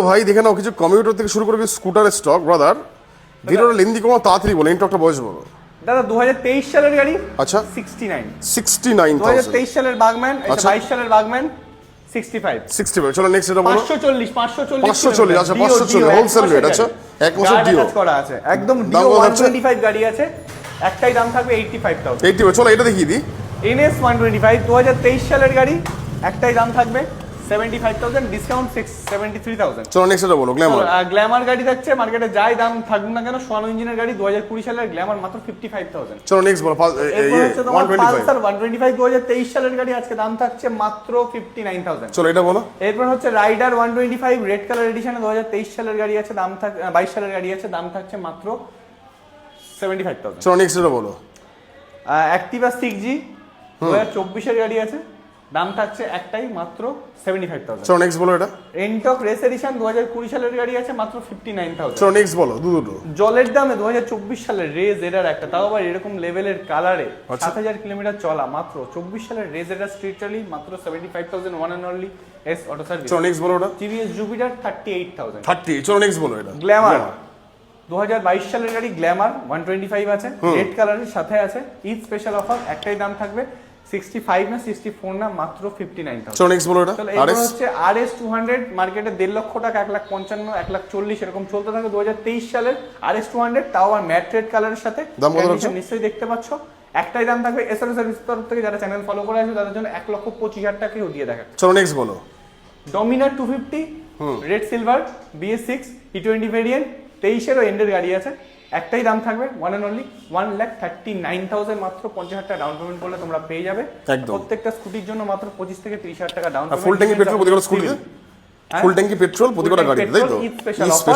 ভাই দেখে নাও কিছু কমিউটার থেকে শুরু করে স্কুটারের স্টক ব্রাদার। ভিডিওটা লেন্দি কোনো তাড়াতাড়ি বলো, ইন্টকটা বয়স বলো। দাদা 2023 সালের গাড়ি। আচ্ছা 69 69,000 2023 সালের বাগম্যান, আচ্ছা। 22 সালের বাগম্যান 65 65। চলো নেক্সট এটা বলো। 540 540 আচ্ছা 540 হোলসেল রেট। আচ্ছা এক মাসের ডিও করা আছে একদম দাম ডিও কত হচ্ছে? 125 গাড়ি আছে, একটাই দাম থাকবে 85,000। 80। চলো এটা দেখিয়ে দিই। NS 125 2023 সালের গাড়ি, একটাই দাম থাকবে 75,000, ডিসকাউন্ট 73,000। চলো নেক্সট এটা বলো। গ্ল্যামার গ্ল্যামার গাড়ি থাকছে মার্কেটে যাই দাম থাকুক না কেন, সোয়ানো ইঞ্জিনের গাড়ি 2020 সালের গ্ল্যামার মাত্র 55,000। চলো নেক্সট বলো। এরপর হচ্ছে তোমার 125 পালসার 125 2023 সালের গাড়ি, আজকে দাম থাকছে মাত্র 59,000। চলো এটা বলো। এরপর হচ্ছে রাইডার 125 রেড কালার এডিশনে 2023 সালের গাড়ি আছে, দাম থাক 22 সালের গাড়ি আছে, দাম থাকছে মাত্র 75,000। চলো নেক্সট এটা বলো। অ্যাক্টিভা 6G 2024 এর গাড়ি আছে, দাম থাকছে একটাই মাত্র 75,000। চলো নেক্সট বলো এটা। এনটক রেস এডিশন 2020 সালের গাড়ি আছে মাত্র 59,000। চলো নেক্সট বলো দুটো। জলের দামে 2024 সালের রেজ এডার একটা, তাও আবার এরকম লেভেলের কালারে 7000 কিলোমিটার চলা, মাত্র 24 সালের রেজ এডার স্ট্রিট র্যালি মাত্র 75,000 one and only S auto service. চলো নেক্সট বলো ওটা। TVS Jupiter 38,000। 30। চলো নেক্সট বলো এটা। গ্ল্যামার 2022 সালের গাড়ি, গ্ল্যামার 125 আছে, রেড কালারের সাথে আছে, ঈদ স্পেশাল অফার, একটাই দাম থাকবে 65 না 64 না মাত্র 59,000। চলো নেক্সট বলো এটা। এরপর হচ্ছে RS 200 মার্কেটে 1.5 লক্ষ টাকা, 1,55 1,40 এরকম চলতে থাকে 2023 সালের RS 200, তাও আর ম্যাট রেড কালারের সাথে। দাম কত রাখছো? নিশ্চয়ই দেখতে পাচ্ছ, একটাই দাম থাকবে এসআরএস সার্ভিস তরফ থেকে, যারা চ্যানেল ফলো করে আছে তাদের জন্য 1,25,000 টাকাও দিয়ে দেখা। চলো নেক্সট বলো। Dominar 250 red silver BS6 E20 variant 23 এরও এন্ডের গাড়ি আছে, একটাই দাম থাকবে ওয়ান এন্ড অনলি 1,39,000, মাত্র 50,000 টাকা ডাউন পেমেন্ট করলে তোমরা পেয়ে যাবে। একদম। প্রত্যেকটা স্কুটির জন্য মাত্র 25 থেকে 30,000 টাকা ডাউন পেমেন্ট। ফুল ট্যাঙ্কি পেট্রোল প্রতিটা স্কুটিতে, ফুল ট্যাঙ্কি পেট্রোল প্রতিটা গাড়িতে, তাই তো? Special offer